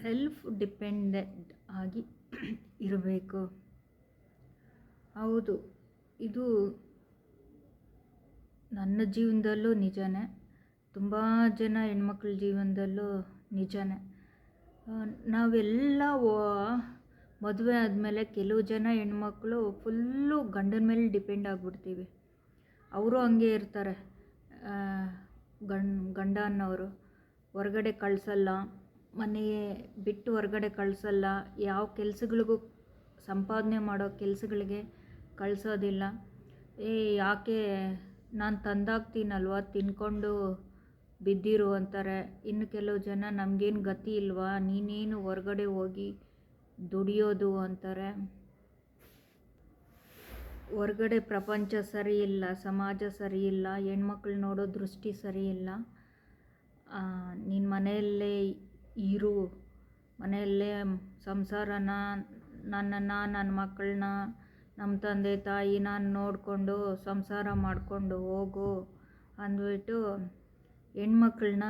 Self dependent ಆಗಿ ಇರಬೇಕು. ಹೌದು, ಇದು ನನ್ನ ಜೀವನದಲ್ಲೂ ನಿಜನೇ, ತುಂಬ ಜನ ಹೆಣ್ಮಕ್ಳ ಜೀವನದಲ್ಲೂ ನಿಜನೇ. ನಾವೆಲ್ಲ ಮದುವೆ ಆದಮೇಲೆ ಕೆಲವು ಜನ ಹೆಣ್ಮಕ್ಳು ಫುಲ್ಲು ಗಂಡನ ಮೇಲೆ ಡಿಪೆಂಡ್ ಆಗಿಬಿಡ್ತೀವಿ. ಅವರು ಹಂಗೆ ಇರ್ತಾರೆ. ಗಂಡ ಅನ್ನೋರು ಹೊರಗಡೆ ಕಳಿಸಲ್ಲ, ಮನೆ ಬಿಟ್ಟು ಹೊರಗಡೆ ಕಳಿಸಲ್ಲ, ಯಾವ ಕೆಲಸಗಳಿಗೂ ಸಂಪಾದನೆ ಮಾಡೋ ಕೆಲಸಗಳಿಗೆ ಕಳಿಸೋದಿಲ್ಲ. ಯಾಕೆ ನಾನು ತಂದಾಗ್ತೀನಲ್ವ, ತಿನ್ಕೊಂಡು ಬಿದ್ದಿರು ಅಂತಾರೆ. ಇನ್ನು ಕೆಲವು ಜನ ನಮಗೇನು ಗತಿ ಇಲ್ವಾ, ನೀನೇನು ಹೊರಗಡೆ ಹೋಗಿ ದುಡಿಯೋದು ಅಂತಾರೆ. ಹೊರಗಡೆ ಪ್ರಪಂಚ ಸರಿ ಇಲ್ಲ, ಸಮಾಜ ಸರಿ ಇಲ್ಲ, ಹೆಣ್ಮಕ್ಳು ನೋಡೋ ದೃಷ್ಟಿ ಸರಿ ಇಲ್ಲ. ನೀನು ಮನೆಯಲ್ಲೇ ಇರು, ಮನೆಯಲ್ಲೇ ಸಂಸಾರನ, ನನ್ನನ್ನು, ನನ್ನ ಮಕ್ಕಳನ್ನ, ನಮ್ಮ ತಂದೆ ತಾಯಿನ ನೋಡಿಕೊಂಡು ಸಂಸಾರ ಮಾಡಿಕೊಂಡು ಹೋಗು ಅಂದ್ಬಿಟ್ಟು ಹೆಣ್ಮಕ್ಳನ್ನ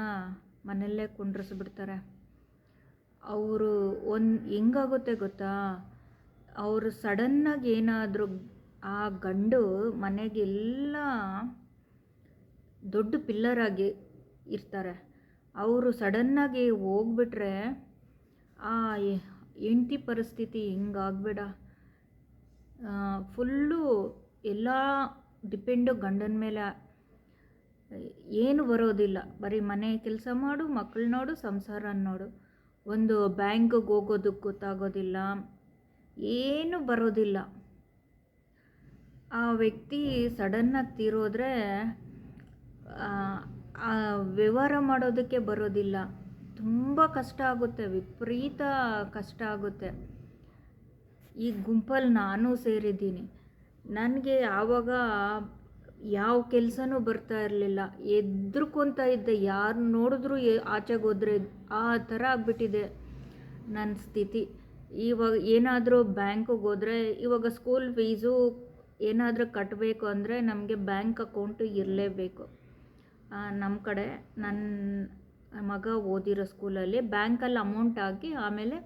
ಮನೆಯಲ್ಲೇ ಕುಂಡ್ರಿಸ್ಬಿಡ್ತಾರೆ. ಅವರು ಹೆಂಗಾಗುತ್ತೆ ಗೊತ್ತಾ, ಅವರು ಸಡನ್ನಾಗಿ ಏನಾದರೂ ಆ ಗಂಡು ಮನೆಗೆಲ್ಲ ದೊಡ್ಡ ಪಿಲ್ಲರಾಗಿ ಇರ್ತಾರೆ. ಅವರು ಸಡನ್ನಾಗಿ ಹೋಗ್ಬಿಟ್ರೆ ಆ ಹೆಂಡತಿ ಪರಿಸ್ಥಿತಿ ಹಿಂಗಾಗ್ಬೇಡ. ಫುಲ್ಲು ಎಲ್ಲ ಡಿಪೆಂಡು ಗಂಡನ ಮೇಲೆ. ಏನು ಬರೋದಿಲ್ಲ, ಬರೀ ಮನೆ ಕೆಲಸ ಮಾಡು, ಮಕ್ಕಳು ನೋಡು, ಸಂಸಾರ ನೋಡು. ಒಂದು ಬ್ಯಾಂಕಿಗೆ ಹೋಗೋದಕ್ಕೆ ಗೊತ್ತಾಗೋದಿಲ್ಲ, ಏನು ಬರೋದಿಲ್ಲ. ಆ ವ್ಯಕ್ತಿ ಸಡನ್ನಾಗಿ ತೀರೋದ್ರೆ ಆ ವ್ಯವಹಾರ ಮಾಡೋದಕ್ಕೆ ಬರೋದಿಲ್ಲ. ತುಂಬ ಕಷ್ಟ ಆಗುತ್ತೆ, ವಿಪರೀತ ಕಷ್ಟ ಆಗುತ್ತೆ. ಈ ಗುಂಪಲ್ಲಿ ನಾನು ಸೇರಿದ್ದೀನಿ. ನನಗೆ ಆವಾಗ ಯಾವ ಕೆಲಸನೂ ಬರ್ತಾ ಇರಲಿಲ್ಲ, ಹೆದ್ರುಕೊತಾ ಇದ್ದೆ. ಯಾರು ನೋಡಿದ್ರೂ ಆಚೆಗೆ ಹೋದ್ರೆ ಆ ಥರ ಆಗಿಬಿಟ್ಟಿದೆ ನನ್ನ ಸ್ಥಿತಿ. ಇವಾಗ ಏನಾದರೂ ಬ್ಯಾಂಕಿಗೆ ಹೋದರೆ, ಇವಾಗ ಸ್ಕೂಲ್ ಫೀಸು ಏನಾದರೂ ಕಟ್ಟಬೇಕು ಅಂದರೆ ನಮಗೆ ಬ್ಯಾಂಕ್ ಅಕೌಂಟು ಇರಲೇಬೇಕು. ನಮ್ಮ ಕಡೆ ನನ್ನ ಮಗ ಓದಿರೋ ಸ್ಕೂಲಲ್ಲಿ ಬ್ಯಾಂಕಲ್ಲಿ ಅಮೌಂಟ್ ಹಾಕಿ ಆಮೇಲೆ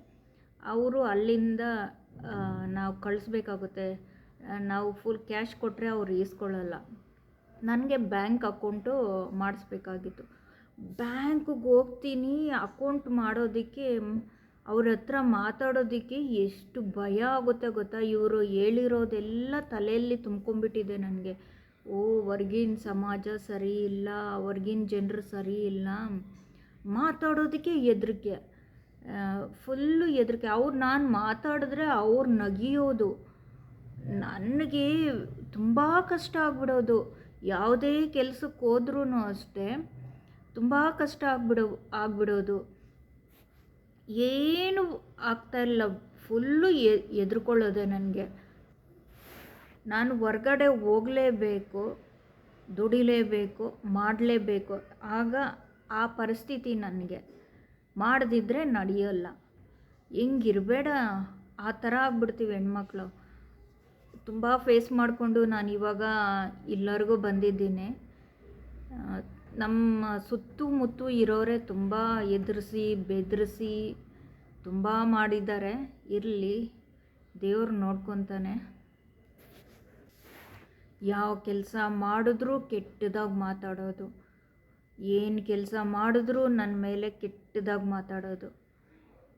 ಅವರು ಅಲ್ಲಿಂದ ನಾವು ಕಳಿಸ್ಬೇಕಾಗುತ್ತೆ. ನಾವು ಫುಲ್ ಕ್ಯಾಶ್ ಕೊಟ್ಟರೆ ಅವ್ರು ಈಸ್ಕೊಳ್ಳಲ್ಲ. ನನಗೆ ಬ್ಯಾಂಕ್ ಅಕೌಂಟು ಮಾಡಿಸ್ಬೇಕಾಗಿತ್ತು. ಬ್ಯಾಂಕಿಗೆ ಹೋಗ್ತೀನಿ, ಅಕೌಂಟ್ ಮಾಡೋದಕ್ಕೆ ಅವ್ರ ಹತ್ರ ಮಾತಾಡೋದಕ್ಕೆ ಎಷ್ಟು ಭಯ ಆಗುತ್ತೆ ಗೊತ್ತಾ. ಇವರು ಹೇಳಿರೋದೆಲ್ಲ ತಲೆಯಲ್ಲಿ ತುಂಬ್ಕೊಂಡ್ಬಿಟ್ಟಿದೆ ನನಗೆ. ಹೊರ್ಗಿನ ಸಮಾಜ ಸರಿ ಇಲ್ಲ, ಹೊರ್ಗಿನ ಜನರು ಸರಿ ಇಲ್ಲ, ಮಾತಾಡೋದಕ್ಕೆ ಹೆದರಿಕೆ, ಫುಲ್ಲು ಹೆದರಿಕೆ. ನಾನು ಮಾತಾಡಿದ್ರೆ ಅವ್ರು ನಗಿಯೋದು, ನನಗೆ ತುಂಬ ಕಷ್ಟ ಆಗ್ಬಿಡೋದು. ಯಾವುದೇ ಕೆಲಸಕ್ಕೆ ಹೋದ್ರೂ ಅಷ್ಟೇ ತುಂಬ ಕಷ್ಟ ಆಗ್ಬಿಡೋದು. ಏನು ಆಗ್ತಾಯಿಲ್ಲ, ಫುಲ್ಲು ಹೆದರ್ಕೊಳ್ಳೋದೆ ನನಗೆ. ನಾನು ಹೊರ್ಗಡೆ ಹೋಗಲೇಬೇಕು, ದುಡಿಲೇಬೇಕು, ಮಾಡಲೇಬೇಕು. ಆಗ ಆ ಪರಿಸ್ಥಿತಿ ನನಗೆ ಮಾಡದಿದ್ದರೆ ನಡೆಯೋಲ್ಲ. ಹೆಂಗಿರಬೇಡ ಆ ಥರ ಆಗ್ಬಿಡ್ತೀವಿ ಹೆಣ್ಮಕ್ಳು. ತುಂಬ ಫೇಸ್ ಮಾಡಿಕೊಂಡು ನಾನು ಇವಾಗ ಎಲ್ಲರಿಗೂ ಬಂದಿದ್ದೀನಿ. ನಮ್ಮ ಸುತ್ತಮುತ್ತ ಇರೋರೇ ತುಂಬ ಎದುರಿಸಿ ಬೆದರಿಸಿ ತುಂಬ ಮಾಡಿದ್ದಾರೆ. ಇರಲಿ, ದೇವ್ರು ನೋಡ್ಕೊತಾನೆ. ಯಾವ ಕೆಲಸ ಮಾಡಿದ್ರೂ ಕೆಟ್ಟದಾಗಿ ಮಾತಾಡೋದು, ಏನು ಕೆಲಸ ಮಾಡಿದ್ರೂ ನನ್ನ ಮೇಲೆ ಕೆಟ್ಟದಾಗಿ ಮಾತಾಡೋದು.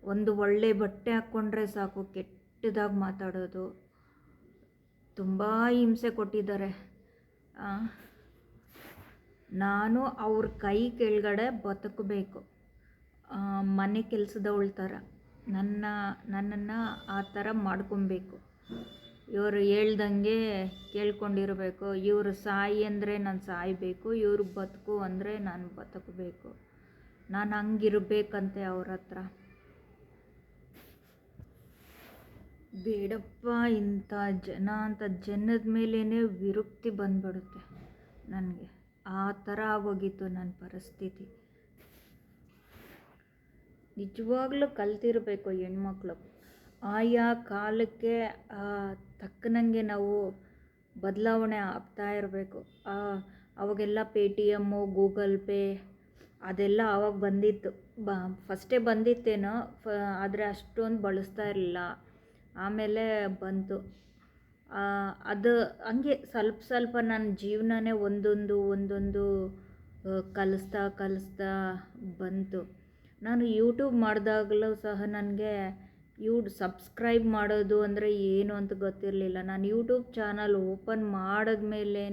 ಒಂದು ಒಳ್ಳೆ ಬಟ್ಟೆ ಹಾಕ್ಕೊಂಡ್ರೆ ಸಾಕು ಕೆಟ್ಟದಾಗಿ ಮಾತಾಡೋದು. ತುಂಬ ಹಿಂಸೆ ಕೊಟ್ಟಿದ್ದಾರೆ. ನಾನು ಅವ್ರ ಕೈ ಕೆಳಗಡೆ ಬದುಕಬೇಕು, ಮನೆ ಕೆಲಸದವಳ ಥರ ನನ್ನನ್ನು ಆ ಥರ ಮಾಡ್ಕೊಬೇಕು. ಇವರು ಹೇಳ್ದಂಗೆ ಕೇಳ್ಕೊಂಡಿರಬೇಕು. ಇವರು ಸಾಯಿ ಅಂದರೆ ನಾನು ಸಾಯಬೇಕು, ಇವರು ಬದುಕು ಅಂದರೆ ನಾನು ಬದುಕಬೇಕು. ನಾನು ಹಂಗಿರ್ಬೇಕಂತೆ ಅವ್ರ ಹತ್ರ. ಬೇಡಪ್ಪ ಇಂಥ ಜನ ಅಂತ ಜನದ ಮೇಲೇ ವಿರಕ್ತಿ ಬಂದ್ಬಿಡುತ್ತೆ ನನಗೆ. ಆ ಥರ ಆಗೋಗಿತ್ತು ನನ್ನ ಪರಿಸ್ಥಿತಿ. ನಿಜವಾಗ್ಲೂ ಕಲ್ತಿರಬೇಕು ಹೆಣ್ಮಕ್ಳು. ಆಯಾ ಕಾಲಕ್ಕೆ ತಕ್ಕನಂಗೆ ನಾವು ಬದಲಾವಣೆ ಆಗ್ತಾ ಇರಬೇಕು. ಅವಾಗೆಲ್ಲ ಪೇಟಿಎಮ್ಮು, ಗೂಗಲ್ ಪೇ ಅದೆಲ್ಲ ಆವಾಗ ಬಂದಿತ್ತು. ಫಸ್ಟೇ ಬಂದಿತ್ತೇನೋ, ಆದರೆ ಅಷ್ಟೊಂದು ಬಳಸ್ತಾ ಇರಲಿಲ್ಲ. ಆಮೇಲೆ ಬಂತು. ಅದು ಹಂಗೆ ಸ್ವಲ್ಪ ಸ್ವಲ್ಪ ನನ್ನ ಜೀವನನೇ ಒಂದೊಂದು ಕಲಿಸ್ತಾ ಕಲಿಸ್ತಾ ಬಂತು. ನಾನು ಯೂಟ್ಯೂಬ್ ಮಾಡಿದಾಗಲೂ ಸಹ ನನಗೆ ಸಬ್ಸ್ಕ್ರೈಬ್ ಮಾಡೋದು ಅಂದರೆ ಏನು ಅಂತ ಗೊತ್ತಿರಲಿಲ್ಲ. ನಾನು ಯೂಟ್ಯೂಬ್ ಚಾನಲ್ ಓಪನ್ ಮಾಡಿದ್ಮೇಲೇ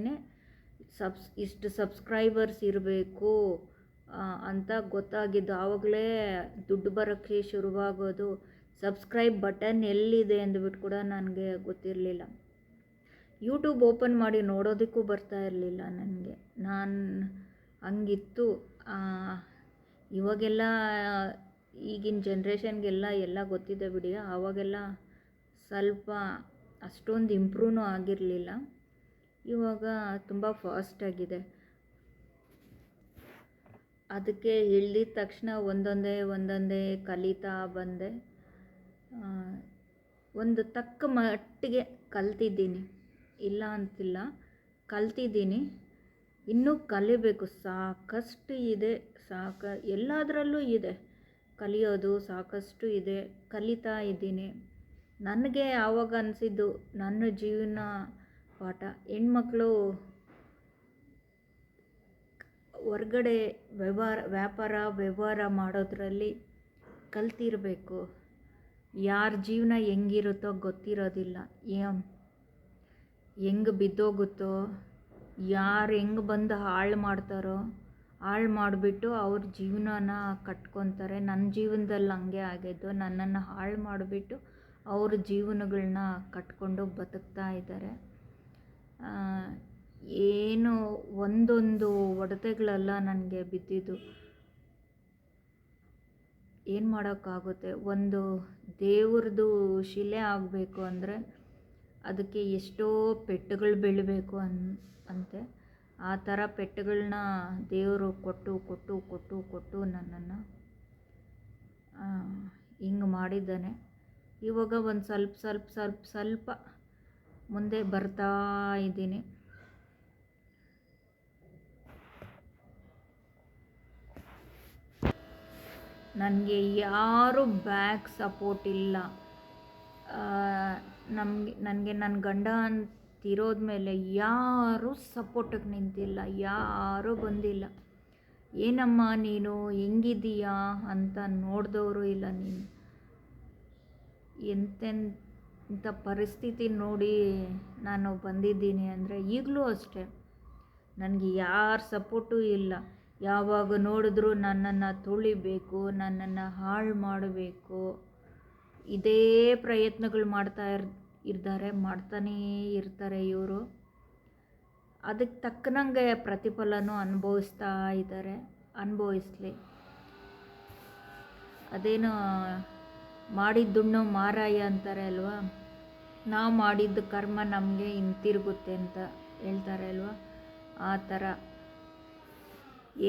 ಇಷ್ಟು ಸಬ್ಸ್ಕ್ರೈಬರ್ಸ್ ಇರಬೇಕು ಅಂತ ಗೊತ್ತಾಗಿದ್ದು. ಆವಾಗಲೇ ದುಡ್ಡು ಬರೋಕ್ಕೆ ಶುರುವಾಗೋದು. ಸಬ್ಸ್ಕ್ರೈಬ್ ಬಟನ್ ಎಲ್ಲಿದೆ ಅಂದ್ಬಿಟ್ಟು ಕೂಡ ನನಗೆ ಗೊತ್ತಿರಲಿಲ್ಲ. ಯೂಟ್ಯೂಬ್ ಓಪನ್ ಮಾಡಿ ನೋಡೋದಕ್ಕೂ ಬರ್ತಾ ಇರಲಿಲ್ಲ ನನಗೆ. ನಾನು ಹಂಗಿತ್ತು. ಇವಾಗೆಲ್ಲ ಈಗಿನ ಜನ್ರೇಷನ್ಗೆಲ್ಲ ಎಲ್ಲ ಗೊತ್ತಿದೆ ಬಿಡಿ. ಆವಾಗೆಲ್ಲ ಸ್ವಲ್ಪ ಅಷ್ಟೊಂದು ಇಂಪ್ರೂವ್ನೂ ಆಗಿರಲಿಲ್ಲ. ಇವಾಗ ತುಂಬ ಫಾಸ್ಟಾಗಿದೆ. ಅದಕ್ಕೆ ಇಳಿದ ತಕ್ಷಣ ಒಂದೊಂದೇ ಕಲಿತಾ ಬಂದೆ. ಒಂದು ತಕ್ಕ ಮಟ್ಟಿಗೆ ಕಲ್ತಿದ್ದೀನಿ, ಇಲ್ಲ ಅಂತಿಲ್ಲ, ಕಲ್ತಿದ್ದೀನಿ. ಇನ್ನೂ ಕಲಿಬೇಕು, ಸಾಕಷ್ಟು ಇದೆ. ಎಲ್ಲದರಲ್ಲೂ ಇದೆ ಕಲಿಯೋದು, ಸಾಕಷ್ಟು ಇದೆ, ಕಲಿತಾ ಇದ್ದೀನಿ. ನನಗೆ ಆವಾಗ ಅನಿಸಿದ್ದು ನನ್ನ ಜೀವನ ಪಾಠ, ಹೆಣ್ಮಕ್ಳು ಹೊರ್ಗಡೆ ವ್ಯಾಪಾರ ವ್ಯವಹಾರ ಮಾಡೋದ್ರಲ್ಲಿ ಕಲ್ತಿರಬೇಕು. ಯಾರ ಜೀವನ ಹೆಂಗಿರುತ್ತೋ ಗೊತ್ತಿರೋದಿಲ್ಲ, ಹೆಂಗೆ ಬಿದ್ದೋಗುತ್ತೋ, ಯಾರು ಹೆಂಗೆ ಬಂದು ಹಾಳು ಮಾಡ್ತಾರೋ, ಹಾಳು ಮಾಡಿಬಿಟ್ಟು ಅವ್ರ ಜೀವನನ ಕಟ್ಕೊತಾರೆ. ನನ್ನ ಜೀವನದಲ್ಲಿ ಹಂಗೆ ಆಗಿದ್ದು. ನನ್ನನ್ನು ಹಾಳು ಮಾಡಿಬಿಟ್ಟು ಅವ್ರ ಜೀವನಗಳನ್ನ ಕಟ್ಕೊಂಡು ಬದುಕ್ತಾ ಇದ್ದಾರೆ. ಏನು ಒಂದೊಂದು ಹೊಡೆತಗಳೆಲ್ಲ ನನಗೆ ಬಿದ್ದಿದ್ದು. ಏನು ಮಾಡೋಕ್ಕಾಗುತ್ತೆ? ಒಂದು ದೇವ್ರದ್ದು ಶಿಲೆ ಆಗಬೇಕು ಅಂದರೆ ಅದಕ್ಕೆ ಎಷ್ಟೋ ಪೆಟ್ಟುಗಳು ಬೀಳಬೇಕು ಅಂತೆ. ಆ ಥರ ಪೆಟ್ಟುಗಳನ್ನ ದೇವರು ಕೊಟ್ಟು ಕೊಟ್ಟು ಕೊಟ್ಟು ಕೊಟ್ಟು ನನ್ನನ್ನು ಹಿಂಗೆ ಮಾಡಿದ್ದಾನೆ. ಇವಾಗ ಒಂದು ಸ್ವಲ್ಪ ಮುಂದೆ ಬರ್ತಾ ಇದ್ದೀನಿ. ನನಗೆ ಯಾರೂ ಬ್ಯಾಕ್ ಸಪೋರ್ಟ್ ಇಲ್ಲ. ನನಗೆ ನನ್ನ ಗಂಡ ಅಂತಿರೋದ್ಮೇಲೆ ಯಾರೂ ಸಪೋರ್ಟಿಗೆ ನಿಂತಿಲ್ಲ, ಯಾರೂ ಬಂದಿಲ್ಲ. ಏನಮ್ಮ ನೀನು ಹೆಂಗಿದೀಯಾ ಅಂತ ನೋಡಿದವರು ಇಲ್ಲ. ನೀನು ಎಂತೆಂಥ ಪರಿಸ್ಥಿತಿ ನೋಡಿ ನಾನು ಬಂದಿದ್ದೀನಿ ಅಂದರೆ ಈಗಲೂ ಅಷ್ಟೆ. ನನಗೆ ಯಾರ ಸಪೋರ್ಟು ಇಲ್ಲ. ಯಾವಾಗ ನೋಡಿದ್ರೂ ನನ್ನನ್ನು ತುಳಿಬೇಕು, ನನ್ನನ್ನು ಹಾಳು ಮಾಡಬೇಕು, ಇದೇ ಪ್ರಯತ್ನಗಳು ಮಾಡ್ತಾನೇ ಇರ್ತಾರೆ ಇವರು. ಅದಕ್ಕೆ ತಕ್ಕನಂಗೆ ಪ್ರತಿಫಲನೂ ಅನುಭವಿಸ್ತಾ ಇದ್ದಾರೆ. ಅನುಭವಿಸ್ಲಿ. ಅದೇನೋ ಮಾಡಿದ್ದುಣ್ಣು ಮಾರಾಯ ಅಂತಾರೆ ಅಲ್ವಾ, ನಾವು ಮಾಡಿದ್ದು ಕರ್ಮ ನಮಗೆ ಹಿಂತಿರುಗುತ್ತೆ ಅಂತ ಹೇಳ್ತಾರೆ ಅಲ್ವಾ, ಆ ಥರ.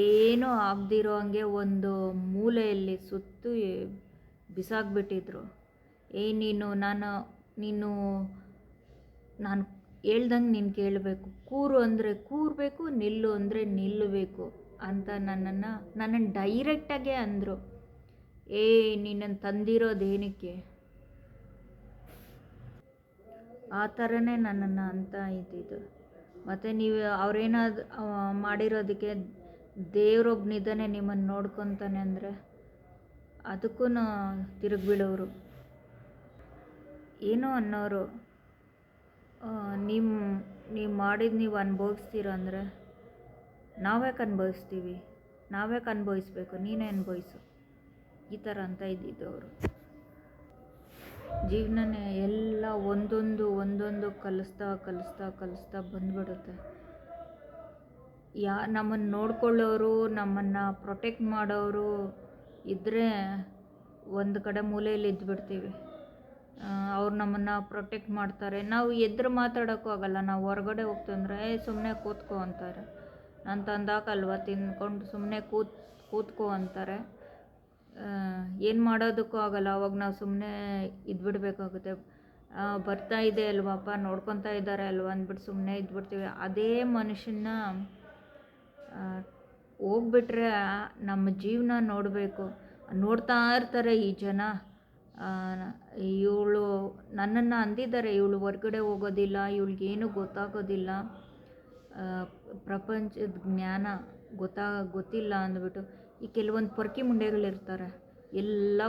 ಏನೂ ಆಗದಿರೋ ಹಂಗೆ ಒಂದು ಮೂಲೆಯಲ್ಲಿ ಸುತ್ತು ಬಿಸಾಕ್ಬಿಟ್ಟಿದ್ರು. ನೀನು ನಾನು ಹೇಳ್ದಂಗೆ ನೀನು ಕೇಳಬೇಕು, ಕೂರು ಅಂದರೆ ಕೂರಬೇಕು, ನಿಲ್ಲು ಅಂದರೆ ನಿಲ್ಲಬೇಕು ಅಂತ ನನ್ನನ್ನು ಡೈರೆಕ್ಟಾಗೆ ಅಂದರು. ನಿನ್ನನ್ನು ತಂದಿರೋದೇನಕ್ಕೆ, ಆ ಥರನೇ ನನ್ನನ್ನು ಅಂತ ಇದ್ದಿದ್ದು. ಮತ್ತು ನೀವು ಅವರೇನಾದ್ರು ಮಾಡಿರೋದಕ್ಕೆ ದೇವ್ರೊಬ್ಬನಿದ್ದಾನೆ ನಿಮ್ಮನ್ನು ನೋಡ್ಕೊತಾನೆ ಅಂದರೆ ಅದಕ್ಕೂ ತಿರುಗಿಬಿಡೋರು. ಏನೋ ಅನ್ನೋರು. ನೀವು ಮಾಡಿದ್ದು ನೀವು ಅನುಭವಿಸ್ತೀರ ಅಂದರೆ ನಾವ್ಯಾಕೆ ಅನುಭವಿಸ್ತೀವಿ, ನಾವ್ಯಾಕೆ ಅನುಭವಿಸ್ಬೇಕು, ನೀನೇ ಅನುಭವಿಸು, ಈ ಥರ ಅಂತ ಇದ್ದಿದ್ದು ಅವರು. ಜೀವನನೇ ಎಲ್ಲ ಒಂದೊಂದು ಕಲಿಸ್ತಾ ಬಂದ್ಬಿಡುತ್ತೆ. ನಮ್ಮನ್ನು ನೋಡ್ಕೊಳ್ಳೋರು, ನಮ್ಮನ್ನು ಪ್ರೊಟೆಕ್ಟ್ ಮಾಡೋರು ಇದ್ದರೆ ಒಂದು ಕಡೆ ಮೂಲೆಯಲ್ಲಿ ಇದ್ದುಬಿಡ್ತೀವಿ. ಅವ್ರು ನಮ್ಮನ್ನು ಪ್ರೊಟೆಕ್ಟ್ ಮಾಡ್ತಾರೆ. ನಾವು ಎದುರು ಮಾತಾಡೋಕ್ಕೂ ಆಗೋಲ್ಲ. ನಾವು ಹೊರಗಡೆ ಹೋಗ್ತಂದ್ರೆ ಸುಮ್ಮನೆ ಕೂತ್ಕೋ ಅಂತಾರೆ. ನಾನು ತಂದಾಕಲ್ವ ತಿಂದ್ಕೊಂಡು ಸುಮ್ಮನೆ ಕೂತ್ಕೋ ಅಂತಾರೆ. ಏನು ಮಾಡೋದಕ್ಕೂ ಆಗೋಲ್ಲ. ಅವಾಗ ನಾವು ಸುಮ್ಮನೆ ಇದ್ಬಿಡ್ಬೇಕಾಗುತ್ತೆ. ಬರ್ತಾ ಇದೆ ಅಲ್ವಪ್ಪ, ನೋಡ್ಕೊತಾ ಇದ್ದಾರೆ ಅಲ್ವ ಅಂದ್ಬಿಟ್ಟು ಸುಮ್ಮನೆ ಇದ್ಬಿಡ್ತೀವಿ. ಅದೇ ಮನುಷ್ಯನ ಹೋಗ್ಬಿಟ್ರೆ ನಮ್ಮ ಜೀವನ ನೋಡಬೇಕು. ನೋಡ್ತಾ ಇರ್ತಾರೆ ಈ ಜನ. ಇವಳು ನನ್ನನ್ನು ಅಂದಿದ್ದಾರೆ, ಇವಳು ಹೊರ್ಗಡೆ ಹೋಗೋದಿಲ್ಲ, ಇವಳಿಗೇನು ಗೊತ್ತಾಗೋದಿಲ್ಲ, ಪ್ರಪಂಚದ ಜ್ಞಾನ ಗೊತ್ತಿಲ್ಲ ಅಂದ್ಬಿಟ್ಟು. ಈ ಕೆಲವೊಂದು ಪೊರ್ಕಿ ಮುಂಡೆಗಳಿರ್ತಾರೆ, ಎಲ್ಲ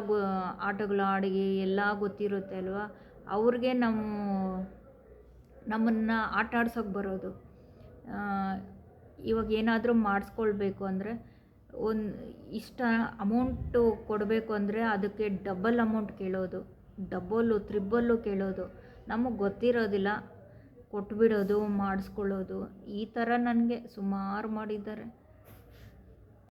ಆಟಗಳು ಆಡಿ ಎಲ್ಲ ಗೊತ್ತಿರುತ್ತೆ ಅಲ್ವಾ, ಅವ್ರಿಗೆ ನಮ್ಮನ್ನು ಆಟ ಆಡ್ಸೋಕೆ ಬರೋದು. ಇವಾಗ ಏನಾದರೂ ಮಾಡಿಸ್ಕೊಳ್ಬೇಕು ಅಂದರೆ ಇಷ್ಟ ಅಮೌಂಟು ಕೊಡಬೇಕು ಅಂದರೆ ಅದಕ್ಕೆ ಡಬಲ್ ಅಮೌಂಟ್ ಕೇಳೋದು, ತ್ರಿಬ್ಬಲ್ಲು ಕೇಳೋದು. ನಮಗೆ ಗೊತ್ತಿರೋದಿಲ್ಲ, ಕೊಟ್ಬಿಡೋದು, ಮಾಡಿಸ್ಕೊಳ್ಳೋದು. ಈ ಥರ ನನಗೆ ಸುಮಾರು ಮಾಡಿದ್ದಾರೆ.